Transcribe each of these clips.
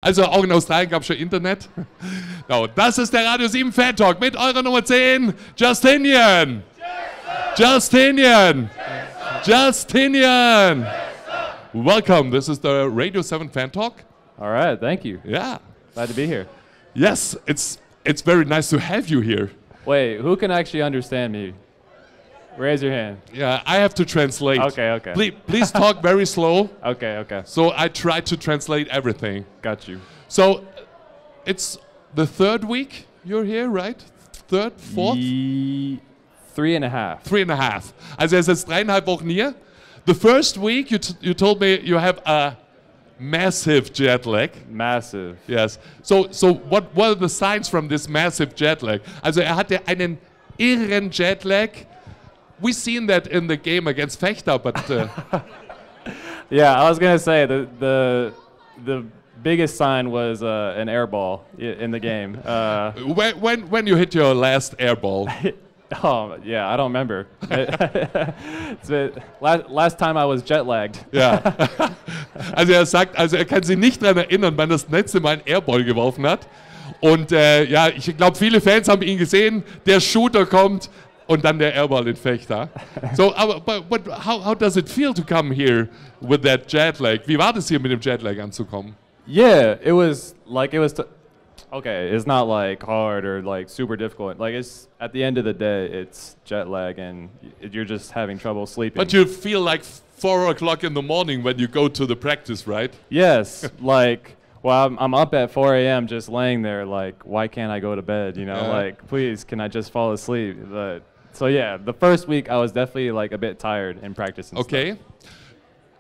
Also auch in Australien gab es schon Internet. No, das ist der Radio 7 Fantalk mit eurer Nummer 10, Justinian. Justinian. Justinian. Welcome. This is the Radio 7 Fantalk. All right, thank you. Yeah. Glad to be here. Yes, it's very nice to have you here. Wait, who can actually understand me? Raise your hand. Yeah, I have to translate. Okay. Please talk very slow. Okay. So I try to translate everything. Got you. So it's the third week you're here, right? Third, fourth? 3.5. 3.5. Also er ist jetzt 3,5 Wochen hier. The first week you told me you have a massive jet lag. Massive. Yes. So what were the signs from this massive jet lag? Also er hatte einen irren jet lag. We've seen that in the game against Fechter, but yeah, I was gonna say the biggest sign was an air ball in the game. When you hit your last air ball? Oh yeah, I don't remember. Last time I was jet lagged. Ja. Also er sagt, er kann sich nicht daran erinnern, wann das letzte Mal ein Airball geworfen hat. Und ja, ich glaube, viele Fans haben ihn gesehen. Der Shooter kommt. Und dann der Airball in Fechter. So, but how does it feel to come here with that jet lag? Wie war das hier mit dem Jet lag anzukommen? Yeah, it was okay, it's not like hard or like super difficult. Like it's at the end of the day, it's jet lag and you're just having trouble sleeping. But you feel like 4 o'clock in the morning when you go to the practice, right? Yes, like. Well, I'm up at 4 a.m. just laying there like, why can't I go to bed? You know, like, please, can I just fall asleep? So yeah, the first week I was definitely like a bit tired in practice and Okay. stuff.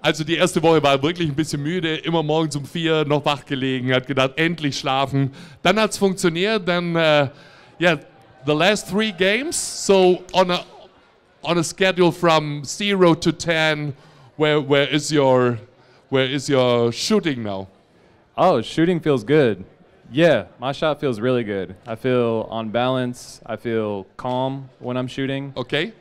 Also die erste Woche war er wirklich ein bisschen müde, immer morgens um 4 noch wach gelegen, hat gedacht, endlich schlafen. Dann hat es funktioniert, dann, yeah, the last 3 games, so on a schedule from 0 to 10, where is your shooting now? Oh, shooting feels good. Yeah, my shot feels really good. I feel on balance. I feel calm when I'm shooting. Okay.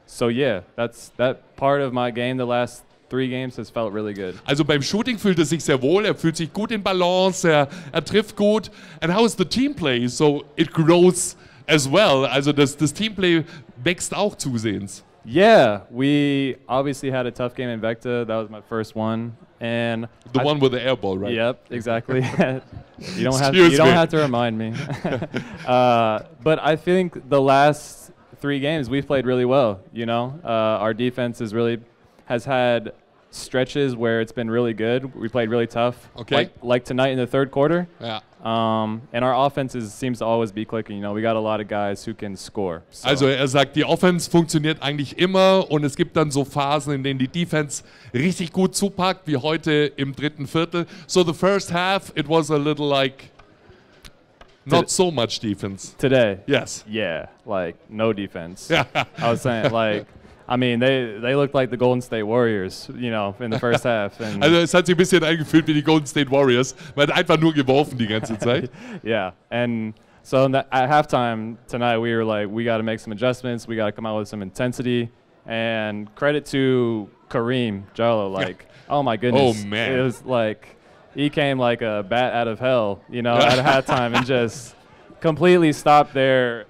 So yeah, that part of my game the last 3 games has felt really good. Also beim Shooting fühlt er sich sehr wohl, er fühlt sich gut in Balance, er trifft gut. And how is the team play? So it grows as well. Also das Teamplay wächst auch zusehends. Yeah, we obviously had a tough game in Vecta. That was my first one. And the one with the air ball, right? Yep, exactly. You don't have to remind me. But I think the last 3 games we've played really well. You know, our defense has had stretches where it's been really good. We played really tough. Okay. Like tonight in the third quarter. Yeah. And our offense seems to always be clicking. You know, we got a lot of guys who can score. So. Also er sagt, die Offense funktioniert eigentlich immer und es gibt dann so Phasen, in denen die Defense richtig gut zupackt, wie heute im 3. Viertel. So the first half, it was a little like not so much defense. Today? Yes. Yeah, like no defense. Yeah. I was saying like, I mean, they looked like the Golden State Warriors, you know, in the first half. And also es hat sich ein bisschen angefühlt wie die Golden State Warriors. Man hat einfach nur geworfen die ganze Zeit. Yeah, and so at halftime tonight we were like, we got to make some adjustments. We got to come out with some intensity. And credit to Kareem Jallo, like, oh my goodness. Oh man. It was like, he came like a bat out of hell, you know, at halftime and just completely stopped their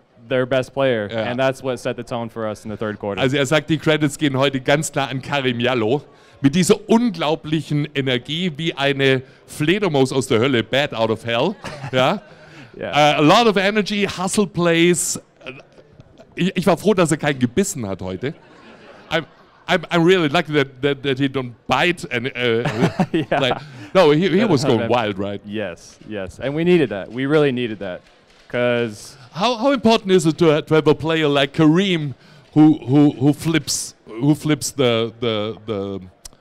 best player, and that's what set the tone for us in the third quarter. Also er sagt, die Credits gehen heute ganz klar an Karim Jallo. Mit dieser unglaublichen Energie wie eine Fledermaus aus der Hölle, bat out of hell. Ja? Yeah. A lot of energy, hustle plays. Ich war froh, dass er keinen gebissen hat heute. I'm really lucky that he don't bite and yeah. like, no, he was going wild, right? Yes, and we needed that. We really needed that, because. How important is it to have a player like Kareem who flips the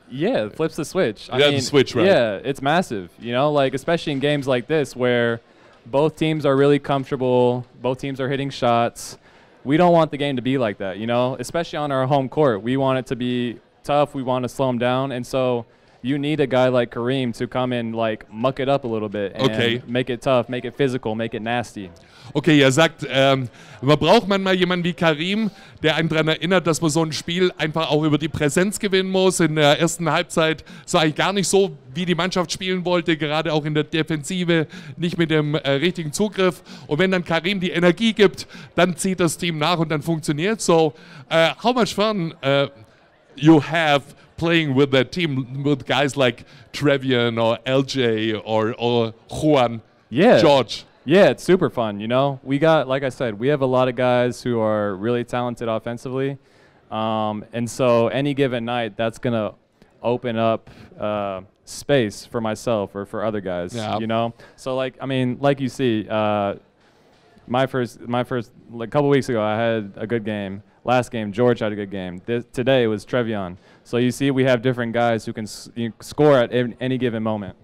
yeah, flips the switch. I mean, the switch, right? Yeah, it's massive. You know, like especially in games like this where both teams are really comfortable, both teams are hitting shots. We don't want the game to be like that, you know, especially on our home court. We want it to be tough. We want to slow them down, and so you need a guy like Kareem to come and like muck it up a little bit and make it tough, make it physical, make it nasty. Okay, er sagt, man braucht manchmal jemanden wie Karim, der einen daran erinnert, dass man so ein Spiel einfach auch über die Präsenz gewinnen muss. In der ersten Halbzeit so eigentlich gar nicht so, wie die Mannschaft spielen wollte, gerade auch in der Defensive, nicht mit dem richtigen Zugriff. Und wenn dann Karim die Energie gibt, dann zieht das Team nach und dann funktioniert. So, how much fun you have playing with that team, with guys like Trevian or LJ or Juan, George? Yeah, it's super fun, you know. We got, like I said, we have a lot of guys who are really talented offensively. And so any given night, that's going to open up space for myself or for other guys, you know. So, like, I mean, like you see, my first, like, a couple weeks ago, I had a good game. Last game, George had a good game. Today it was Trevian. So you see, we have different guys who can score at any given moment.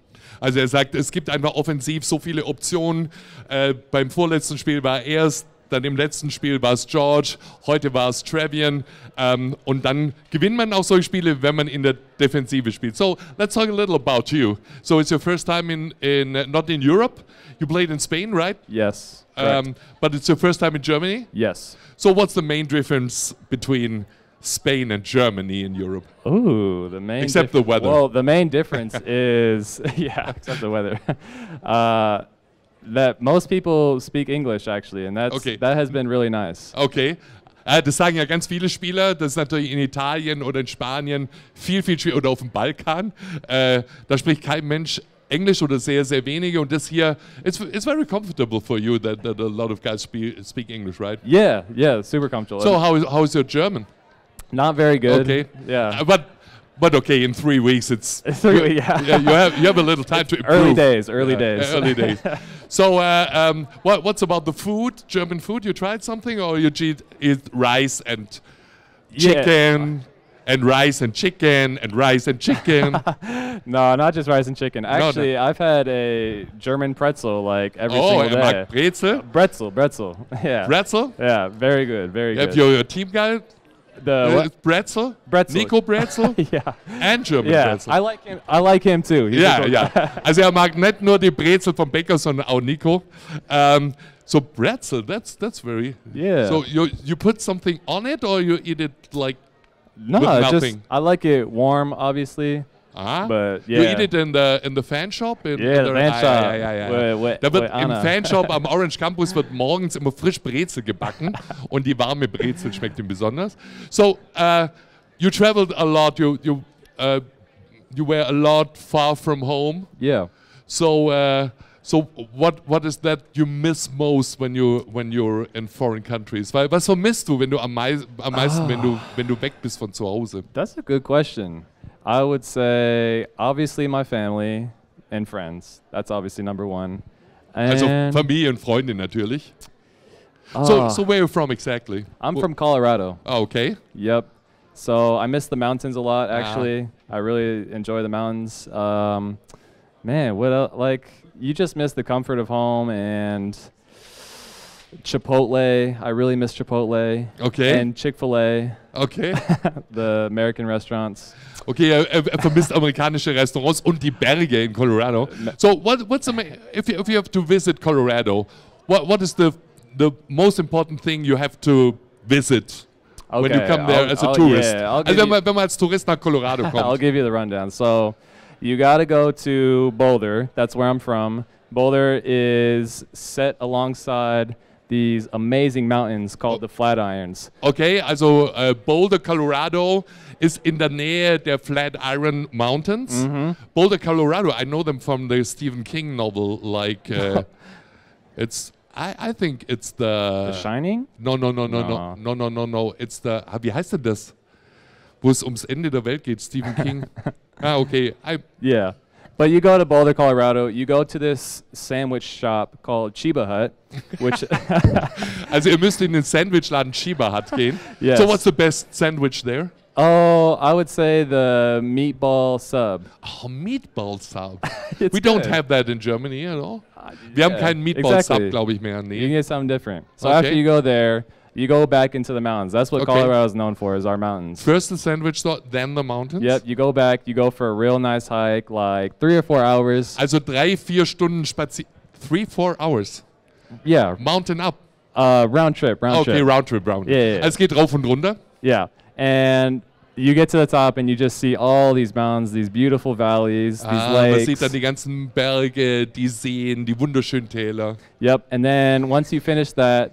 Also er sagt, es gibt einfach offensiv so viele Optionen. Beim vorletzten Spiel war er es, dann im letzten Spiel war es George, heute war es Trevian. Und dann gewinnt man auch solche Spiele, wenn man in der Defensive spielt. So let's talk a little about you. So it's your first time not in Europe. You played in Spain, right? Yes. But it's your first time in Germany? Yes. So what's the main difference between Spain and Germany in Europe? Ooh, the main except the weather. Well, the main difference is except the weather. That most people speak English actually, and that has been really nice. Okay. Das sagen ja ganz viele Spieler, das ist natürlich in Italien oder in Spanien viel schwieriger oder auf dem Balkan. Da spricht kein Mensch Englisch oder sehr, sehr wenige, und das hier, it's very comfortable for you that a lot of guys speak English, right? Yeah, super comfortable. So how is your German? Not very good. Okay. Yeah. But okay, in 3 weeks you have a little time to improve. Early days. Early days. So what's about the food? German food? You tried something, or you eat rice and chicken? And rice and chicken and rice and chicken. No, not just rice and chicken. Actually, I've had a German pretzel like every single day. Mag Brezel? Bretzel. Yeah. Bretzel? Yeah, very good, very good. Have your team guy? Bretzel? Bretzel. Nico Bretzel? Yeah. And German Bretzel. I like him too. He's Also er mag nicht nur die Brezel vom Bäcker, sondern auch Nico. So Bretzel, that's very... Yeah. So you put something on it, or you eat it like... No, I like it warm, obviously. But yeah. You eat it in the fan shop? The fan shop. Ja. Da wird im Fanshop am Orange Campus wird morgens immer frisch Brezel gebacken und die warme Brezel schmeckt ihm besonders. So, you traveled a lot. You were a lot far from home. Yeah. So what is that you miss most when you're in foreign countries? Was vermisst du, wenn du am meisten, wenn du weg bist von zu Hause? That's a good question. I would say obviously my family and friends. That's obviously number one. Also Familie und Freunde natürlich. So where are you from exactly? I'm from Colorado. Oh, okay. Yep. So I miss the mountains a lot actually. I really enjoy the mountains. Man, what else? Like, you just miss the comfort of home and Chipotle. I really miss Chipotle. Okay. And Chick-fil-A. Okay. The American restaurants. Okay, er vermisst amerikanische Restaurants und die Berge in Colorado. So if you have to visit Colorado, what is the most important thing you have to visit when you come there as a tourist? Yeah, also wenn man als Tourist nach Colorado kommt. I'll give you the rundown. So you got to go to Boulder. That's where I'm from. Boulder is set alongside these amazing mountains called the Flatirons. Okay, also Boulder, Colorado ist in der Nähe der Flatiron Mountains. Boulder, Colorado, I know them from the Stephen King novel, like I think it's The Shining? No. It's the, wie heißt denn das? Wo es ums Ende der Welt geht, Stephen King. Okay. Yeah. But you go to Boulder, Colorado, you go to this sandwich shop called Chiba Hut, which... Also ihr müsst in den Sandwichladen Chiba Hut gehen. Yes. So what's the best sandwich there? Oh, I would say the meatball sub. Oh, meatball sub. We don't have that in Germany at all. Wir haben keinen Meatball sub, glaube ich, mehr. Nee. You can get something different. So okay. after you go there, You go back into the mountains. That's what Okay. Colorado is known for, is our mountains. First the sandwich store, then the mountains? Yep, you go back, you go for a real nice hike, like 3 or 4 hours. Also 3-4 Stunden spazieren. 3-4 hours. Yeah, Mountain up. round trip. Okay, round trip. Yeah. Also es geht rauf und runter. Yeah, and you get to the top and you just see all these mountains, these beautiful valleys, these Man lakes. sieht dann die ganzen Berge, die Seen, die wunderschönen Täler. Yep, and then once you finish that,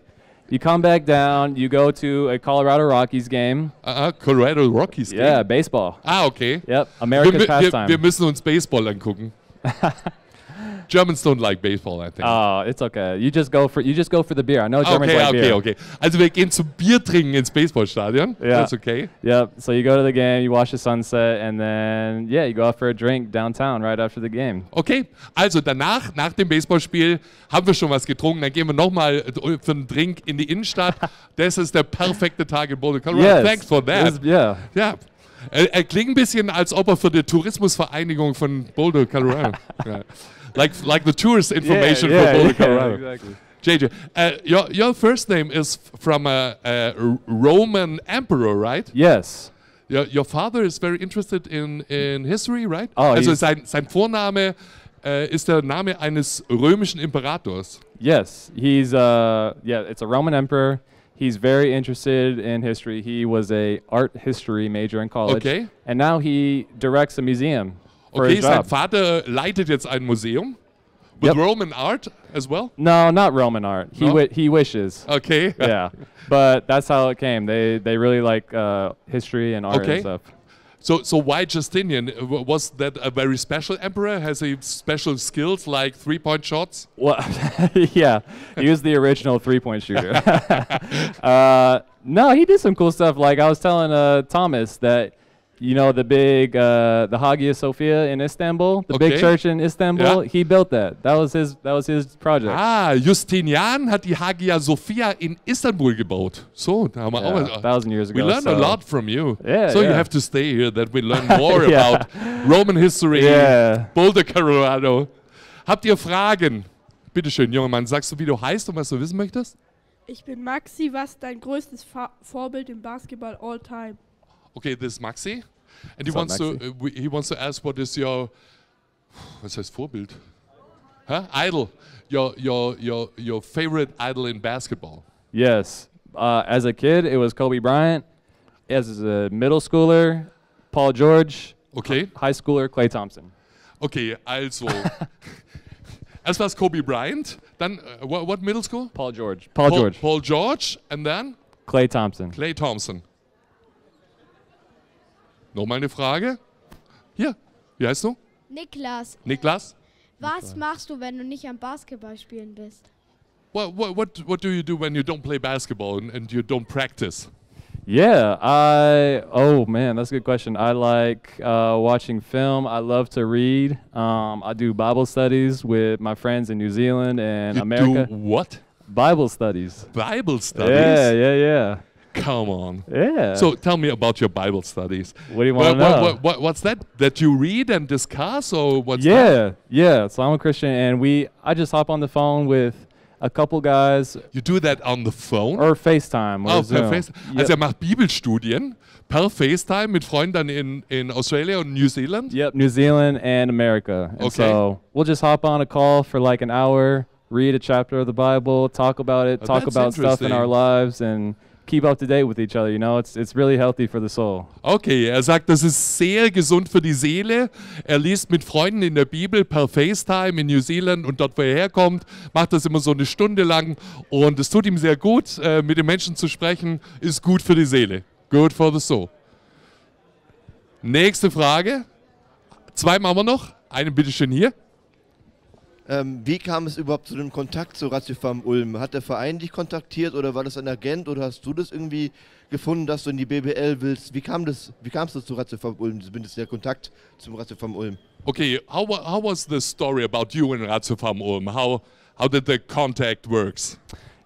you come back down, you go to a Colorado Rockies game. Colorado Rockies. Yeah, baseball. Okay. Yep, America's pastime. Wir müssen uns Baseball angucken. Germans don't like baseball, I think. Oh, it's okay. You just go for the beer. I know Germans like beer. Okay. Also wir gehen zum Bier trinken ins Baseballstadion. Yeah. That's okay. Yep. So you go to the game, you watch the sunset, and then you go out for a drink downtown right after the game. Okay, also danach, nach dem Baseballspiel, haben wir schon was getrunken. Dann gehen wir nochmal für einen Drink in die Innenstadt. Das ist der perfekte Tag in Boulder, Colorado. Yes. Thanks for that. Yeah. Ja. Er klingt ein bisschen, als ob er für die Tourismusvereinigung von Boulder, Colorado. Ja. Like the tourist information for Boulder, Colorado. Exactly. JJ, your first name is from a Roman emperor, right? Yes. Your father is very interested in history, right? Oh, also sein Vorname ist der Name eines römischen Imperators. Yes. He's it's a Roman emperor. He's very interested in history. He was a art history major in college. Okay. And now he directs a museum. Okay, sein Vater leitet jetzt ein Museum. With Roman art as well? No, not Roman art. He wishes. Okay. Yeah. But that's how it came. They really like history and art and stuff. So why Justinian? Was that a very special emperor? Has he special skills like 3-point shots? Well, yeah. He was the original 3-point shooter. No, he did some cool stuff. Like I was telling Thomas that, you know, the big, the Hagia Sophia in Istanbul, the big church in Istanbul, he built that. That was his project. Justinian hat die Hagia Sophia in Istanbul gebaut. So, da haben wir auch 1,000 years ago. We learned a lot from you. Yeah, so you have to stay here that we learn more about Roman history, Boulder, Colorado. Habt ihr Fragen? Bitte schön, junger Mann, sagst du, wie du heißt und was du wissen möchtest? Ich bin Maxi. Was ist dein größtes Vorbild im Basketball all time? Okay, this is Maxi. And he wants to ask, what is your, was heißt Vorbild? Huh? Idol. Your favorite idol in basketball. Yes. As a kid, it was Kobe Bryant. As a middle schooler, Paul George. Okay. High schooler, Klay Thompson. Okay, also. Erst was Kobe Bryant, dann what middle school? Paul George. Paul George, and then? Klay Thompson. Klay Thompson. Nochmal eine Frage? Hier, wie heißt du? Niklas. Niklas? Was machst du, wenn du nicht am Basketball spielen bist? What do you do when you don't play basketball and you don't practice? Yeah, oh man, that's a good question. I like watching film. I love to read. I do Bible studies with my friends in New Zealand and America. Do what? Bible studies. Bible studies? Yeah. Come on. Yeah. So tell me about your Bible studies. What do you want to know? What's that? That you read and discuss, or what's that? Yeah. So I'm a Christian, and I just hop on the phone with a couple guys. You do that on the phone? Or FaceTime. Or Zoom. Per FaceTime. Also macht Bibelstudien per FaceTime mit Freunden in Australia und New Zealand? Yep, New Zealand and America. And so we'll just hop on a call for like an hour, read a chapter of the Bible, talk about it, talk about stuff in our lives, and keep up to date with each other, you know, it's really healthy for the soul. Okay, sagt, das ist sehr gesund für die Seele. Liest mit Freunden in der Bibel per FaceTime in New Zealand und dort, wo herkommt, macht das immer so eine Stunde lang und es tut ihm sehr gut, mit den Menschen zu sprechen, ist gut für die Seele. Good for the soul. Nächste Frage. 2 machen wir noch. Eine bitteschön hier. Wie kam es überhaupt zu dem Kontakt zu ratiopharm Ulm? Hat der Verein dich kontaktiert oder war das ein Agent oder hast du das irgendwie gefunden, dass du in die BBL willst? Wie kamst du zu ratiopharm Ulm? Zumindest der Kontakt zum ratiopharm Ulm. Okay, how was the story about you in ratiopharm Ulm? How did the contact works?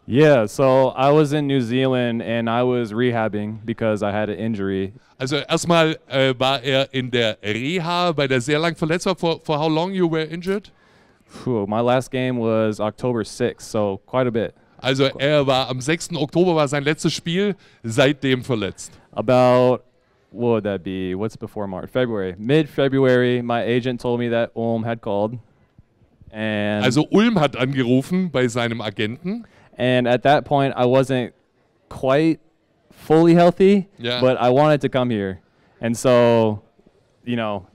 Yeah, so I was in New Zealand and I was rehabbing because I had an injury. Also erstmal war in der Reha, weil er sehr lang verletzt war. For how long you were injured? My last game was October 6th, so quite a bit. Also er war am 6. Oktober war sein letztes Spiel, seitdem verletzt. About, what would that be? What's before March? February. Mid-February, my agent told me that Ulm had called. And Also Ulm hat angerufen bei seinem Agenten. And at that point, I wasn't quite fully healthy, but I wanted to come here. And so, you know,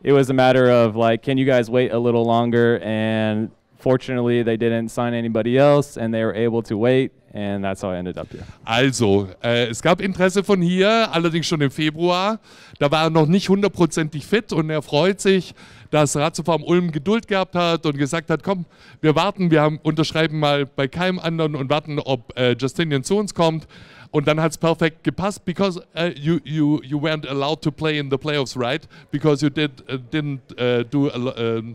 it was a matter of like, can you guys wait a little longer? And fortunately, they didn't sign anybody else, and they were able to wait, and that's how I ended up here. Also, es gab Interesse von hier, allerdings schon im Februar. Da war er noch nicht 100%ig fit und er freut sich, dass ratiopharm Ulm Geduld gehabt hat und gesagt hat, komm, wir warten, unterschreiben mal bei keinem anderen und warten, ob Justinian zu uns kommt. Und dann hat es perfekt gepasst, because you weren't allowed to play in the playoffs, right? Because you didn't do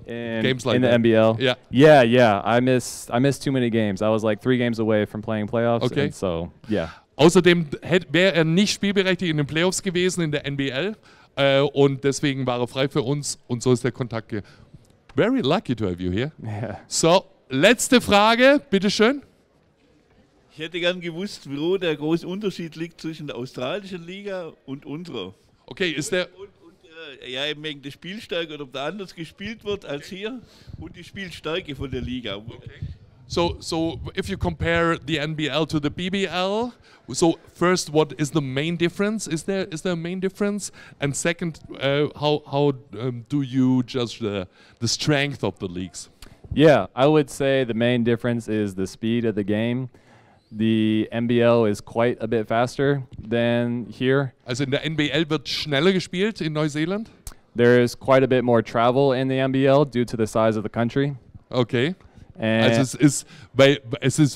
games like in the that. NBL. Yeah. I missed too many games. I was like 3 games away from playing playoffs. Okay. And so yeah. Außerdem wäre er nicht spielberechtigt in den Playoffs gewesen in der NBL und deswegen war er frei für uns und so ist der Kontakt. Very lucky to have you here. Yeah. So, letzte Frage, bitteschön. Ich hätte gern gewusst, wo der große Unterschied liegt zwischen der australischen Liga und unserer. Okay, ist der... Ja, eben wegen der Spielstärke oder ob da anders gespielt wird als hier und die Spielstärke von der Liga. Okay. So if you compare the NBL to the BBL, so first, what is the main difference? Is there a main difference? And second, how do you judge the strength of the leagues? Yeah, I would say the main difference is the speed of the game. The NBL is quite a bit faster than here. Also in der NBL wird schneller gespielt in Neuseeland? There is quite a bit more travel in the NBL due to the size of the country. Okay. And also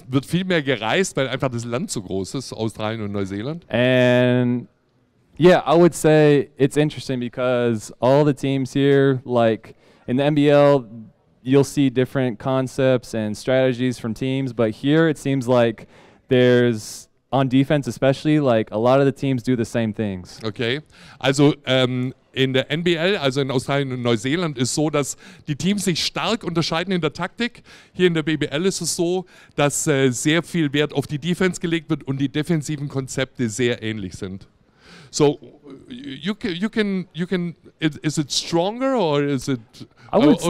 wird viel mehr gereist, weil einfach das Land so groß ist, Australien und Neuseeland. And yeah, I would say it's interesting because all the teams here, like in the NBL, you'll see different concepts and strategies from teams, but here it seems like there's, on defense especially, like a lot of the teams do the same things. Okay, also in der NBL, also in Australien und Neuseeland, ist so, dass die Teams sich stark unterscheiden in der Taktik. Hier in der BBL ist es so, dass sehr viel Wert auf die Defense gelegt wird und die defensiven Konzepte sehr ähnlich sind. So, you can. Is it stronger or is it? I would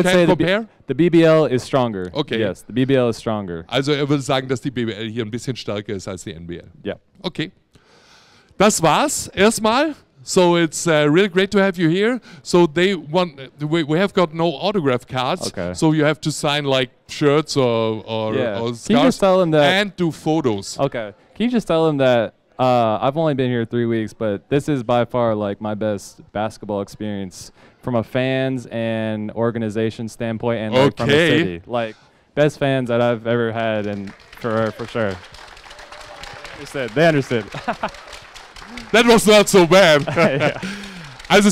say the BBL is stronger. Okay. Yes, the BBL is stronger. Also er würde sagen, dass die BBL hier ein bisschen stärker ist als die NBL. Yeah. Okay. Das war's erstmal. So it's really great to have you here. So we have got no autograph cards. Okay. So you have to sign like shirts or Can you scarves just tell them that? and do photos. Okay. Can you just tell them that I've only been here 3 weeks, but this is by far like my best basketball experience from a fans and organization standpoint, and like from the city. Like best fans that I've ever had, and for sure. They understood. That was not so bad. Yeah. Also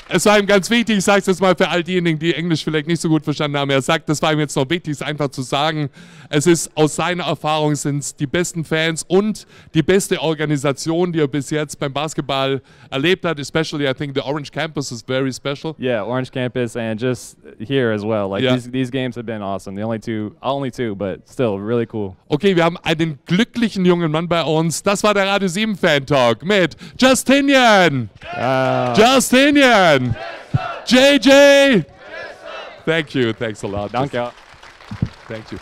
es war ihm ganz wichtig, ich sage es jetzt mal für all diejenigen, die Englisch vielleicht nicht so gut verstanden haben. Er sagt, das war ihm jetzt noch wichtig, es einfach zu sagen. Es ist aus seiner Erfahrung sind es die besten Fans und die beste Organisation, die er bis jetzt beim Basketball erlebt hat. Especially, I think the Orange Campus is very special. Yeah, Orange Campus and just here as well. Like these games have been awesome. The only two, but still really cool. Okay, wir haben einen glücklichen jungen Mann bei uns. Das war der Radio 7 Fantalk mit Justinian. Justinian. JJ! Thank you. Thanks a lot. Danke. Thank you.